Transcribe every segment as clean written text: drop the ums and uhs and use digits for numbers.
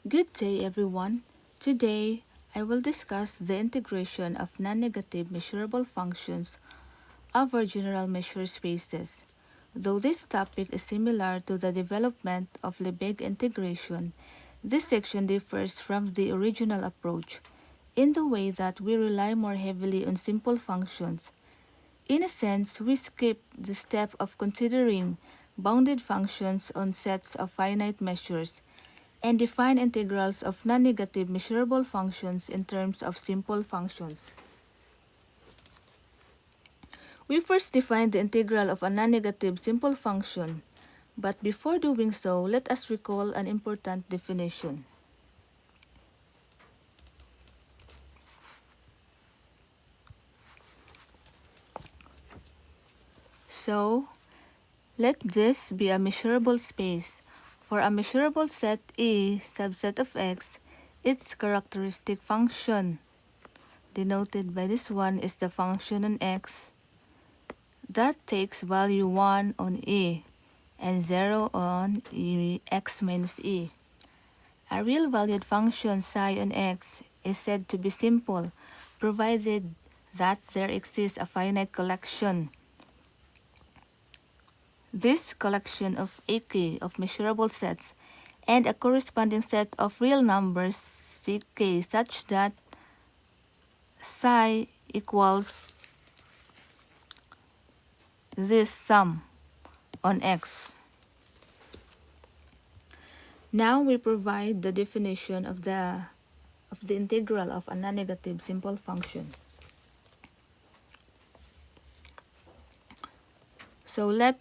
Good day, everyone. Today, I will discuss the integration of non-negative measurable functions over general measure spaces. Though this topic is similar to the development of Lebesgue integration, this section differs from the original approach in the way that we rely more heavily on simple functions. In a sense, we skip the step of considering bounded functions on sets of finite measures and define integrals of non-negative measurable functions in terms of simple functions. We first define the integral of a non-negative simple function, but before doing so, let us recall an important definition. So, let this be a measurable space. For a measurable set E, subset of X, its characteristic function, denoted by this one, is the function on X that takes value 1 on E and 0 on X minus E. A real valued function psi on X is said to be simple, provided that there exists a finite collection. This collection of AK of measurable sets and a corresponding set of real numbers CK such that psi equals this sum on X. Now we provide the definition of the integral of a non-negative simple function. So let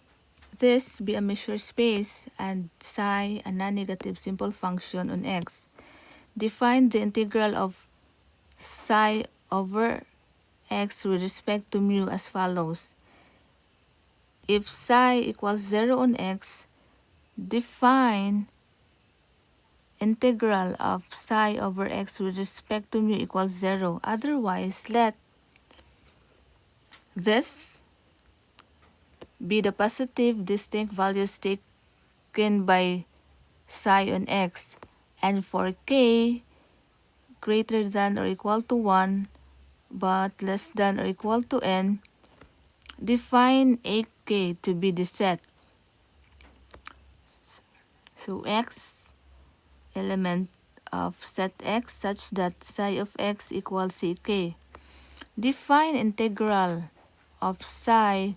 this be a measure space and psi a non-negative simple function on X. Define the integral of psi over X with respect to mu as follows. If psi equals 0 on X, define integral of psi over X with respect to mu equals 0. Otherwise, let this be the positive distinct values taken by psi on X, and for k greater than or equal to 1 but less than or equal to n, define ak to be the set. So X element of set X such that psi of X equals ck. Define integral of psi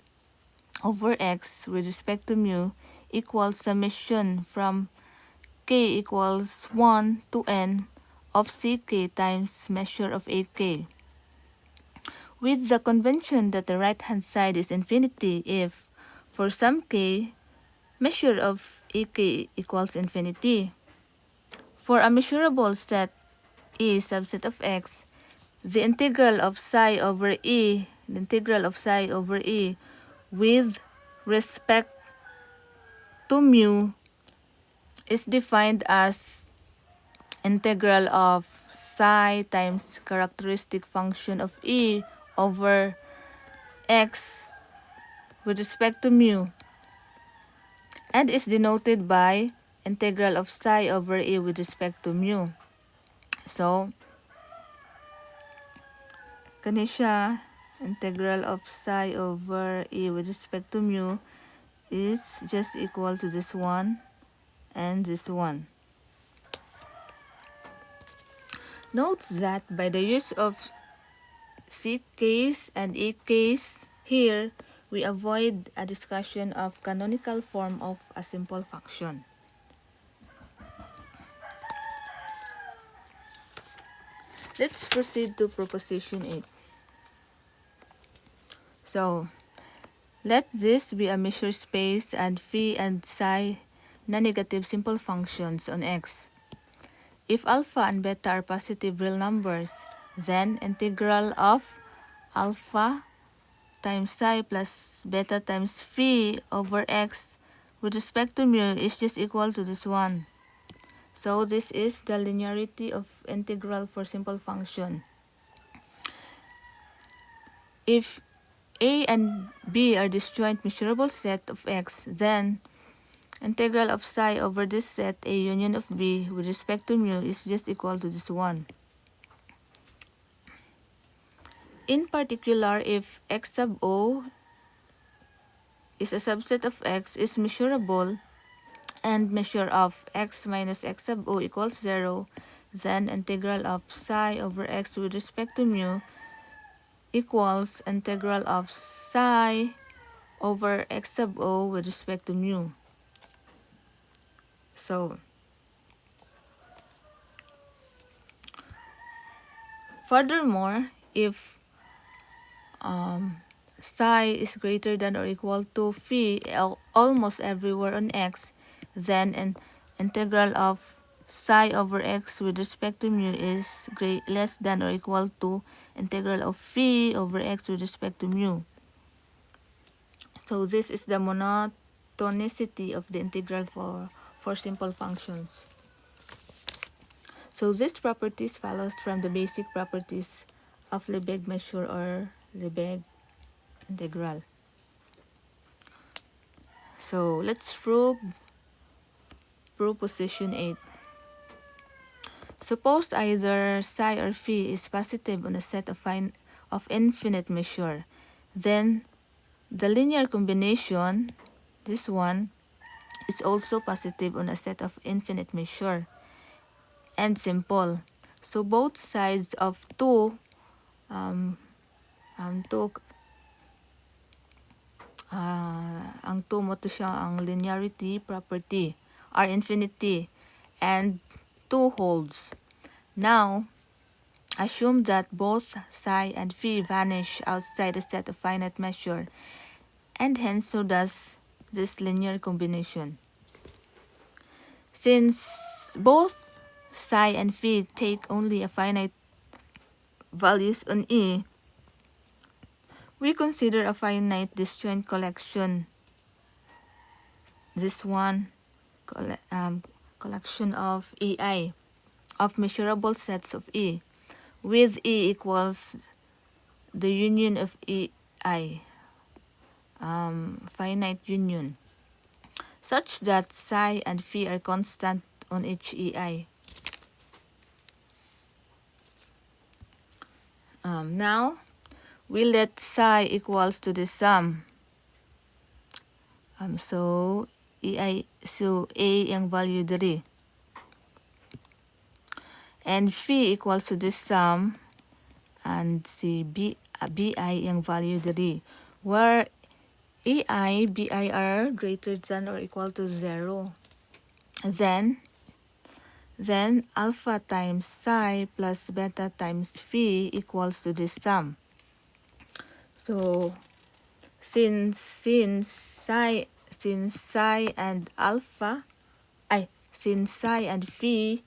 over X with respect to mu equals summation from k equals 1 to n of ck times measure of ak, with the convention that the right-hand side is infinity if, for some k, measure of ak equals infinity. For a measurable set E subset of X, the integral of psi over E with respect to mu is defined as integral of psi times characteristic function of E over X with respect to mu, and is denoted by integral of psi over E with respect to mu. So, kani siya, integral of psi over E with respect to mu is just equal to this one and this one. Note that by the use of ck's and ak's here, we avoid a discussion of canonical form of a simple function. Let's proceed to proposition 8. So, let this be a measure space and phi and psi non-negative simple functions on X. If alpha and beta are positive real numbers, then integral of alpha times psi plus beta times phi over X with respect to mu is just equal to this one. So this is the linearity of integral for simple function. If A and B are disjoint measurable set of X, then integral of psi over this set A union of B with respect to mu is just equal to this one. In particular, if x sub O is a subset of x is measurable and measure of x minus x sub O equals 0, then integral of psi over x with respect to mu equals integral of psi over x sub O with respect to mu. So, furthermore, if psi is greater than or equal to phi almost everywhere on x, then an integral of psi over x with respect to mu is less than or equal to integral of phi over x with respect to mu. So this is the monotonicity of the integral for simple functions. So this properties follows from the basic properties of Lebesgue measure or Lebesgue integral. So let's prove proposition 8. Suppose either psi or phi is positive on a set of infinite measure, then the linear combination, this one, is also positive on a set of infinite measure and simple. So both sides of two ang 2 mo to siya ang linearity property are infinity and 2 holds. Now, assume that both psi and phi vanish outside a set of finite measure, and hence so does this linear combination. Since both psi and phi take only a finite values on E, we consider a finite disjoint collection. This one, collection of EI, of measurable sets of E, with E equals the union of EI, finite union, such that psi and phi are constant on each EI. Now, we let psi equals to the sum. So A yung value diri. And phi equals to this sum and si BI yung value diri. Where AI, BI are greater than or equal to 0. Then alpha times psi plus beta times phi equals to this sum. So since psi and phi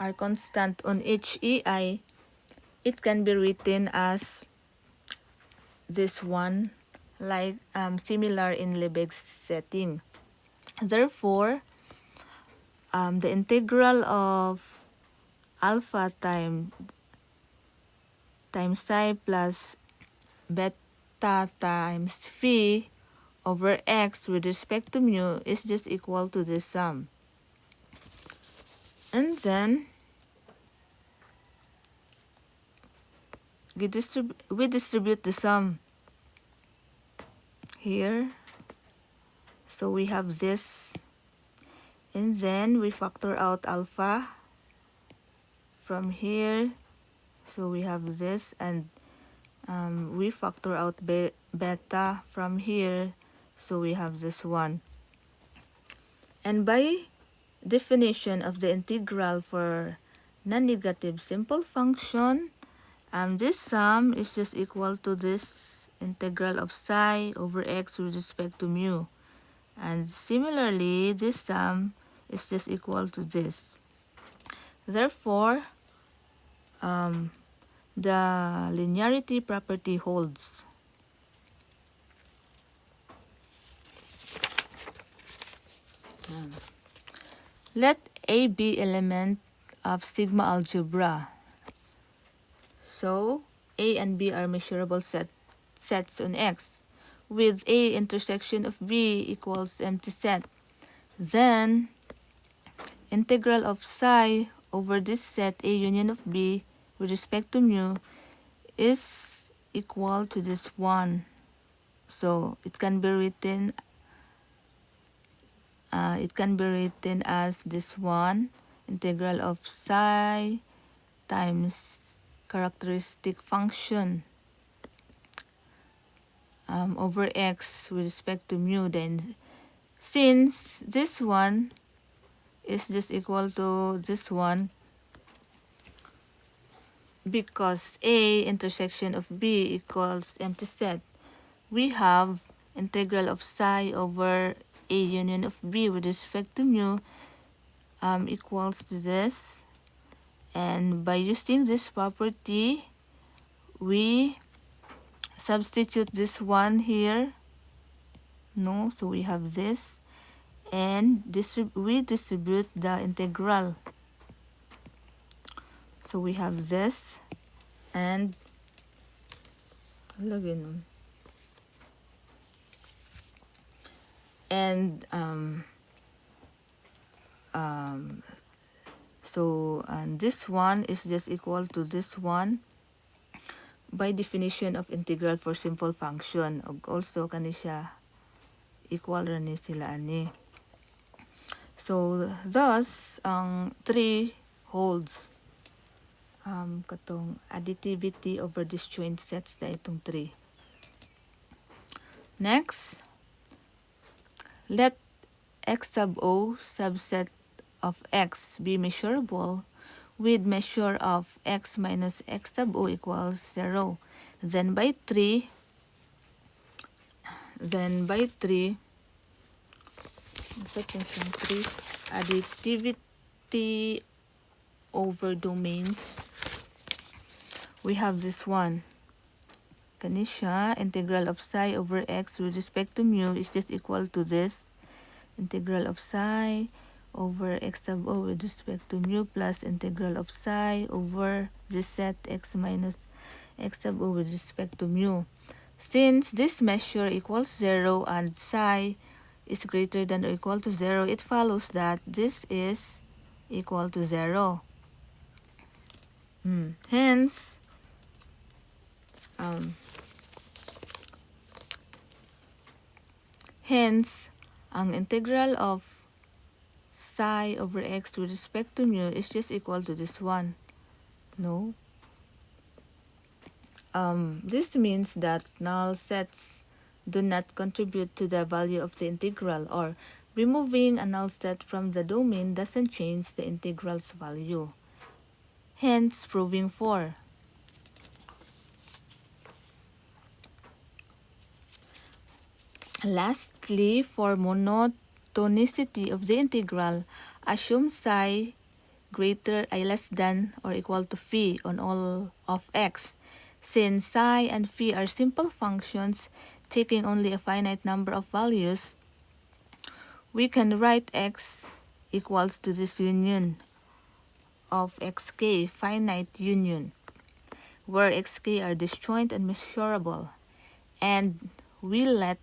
are constant on each EI, it can be written as this one, like similar in Lebesgue's setting. Therefore, the integral of alpha times psi plus beta times phi over x with respect to mu is just equal to this sum. And then we distribute the sum here. So we have this, and then we factor out alpha from here. So we have this, and we factor out beta from here. So we have this one. And by definition of the integral for non-negative simple function, this sum is just equal to this integral of psi over x with respect to mu. And similarly, this sum is just equal to this. Therefore, the linearity property holds. Let A be element of sigma algebra. So, A and B are measurable sets on X, with A intersection of B equals empty set. Then integral of psi over this set A union of B with respect to mu is equal to this one. So it can be written as this one, integral of psi times characteristic function over x with respect to mu. Then since this one is just equal to this one, because A intersection of B equals empty set, we have integral of psi over A union of B with respect to mu equals to this. And by using this property, we substitute this one here. No, so we have this. And we distribute the integral. So we have this. And this one is just equal to this one by definition of integral for simple function. Also kani siya equal ra ni sila ani. So thus ang 3 holds katong additivity over disjoint sets na itong 3. Next, let x sub o subset of x be measurable with measure of x minus x sub o equals 0. Then by 3, additivity over domains, we have this one. Kani siya, integral of psi over x with respect to mu is just equal to this. Integral of psi over x sub o with respect to mu plus integral of psi over this set x minus x sub o with respect to mu. Since this measure equals 0 and psi is greater than or equal to 0, it follows that this is equal to 0. Hence, ang integral of psi over x with respect to mu is just equal to this one. No? This means that null sets do not contribute to the value of the integral, or removing a null set from the domain doesn't change the integral's value. Hence, proving 4. Lastly, for monotonicity of the integral, assume psi less than or equal to phi on all of x. Since psi and phi are simple functions taking only a finite number of values, we can write x equals to this union of xk, finite union, where xk are disjoint and measurable, and we let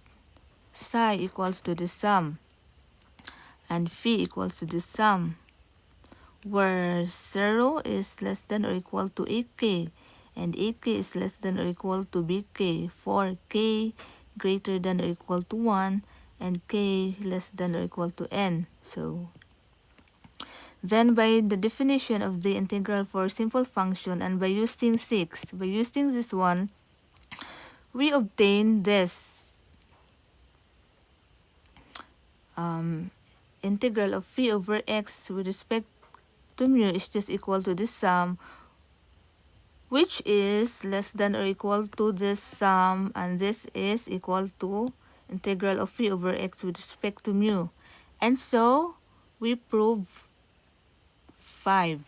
psi equals to the sum and phi equals to the sum, where 0 is less than or equal to 8k and 8k is less than or equal to bk, for k greater than or equal to 1 and k less than or equal to n. So then by the definition of the integral for simple function and by using this one, we obtain this integral of phi over x with respect to mu is just equal to this sum, which is less than or equal to this sum, and this is equal to integral of phi over x with respect to mu. And so we prove 5.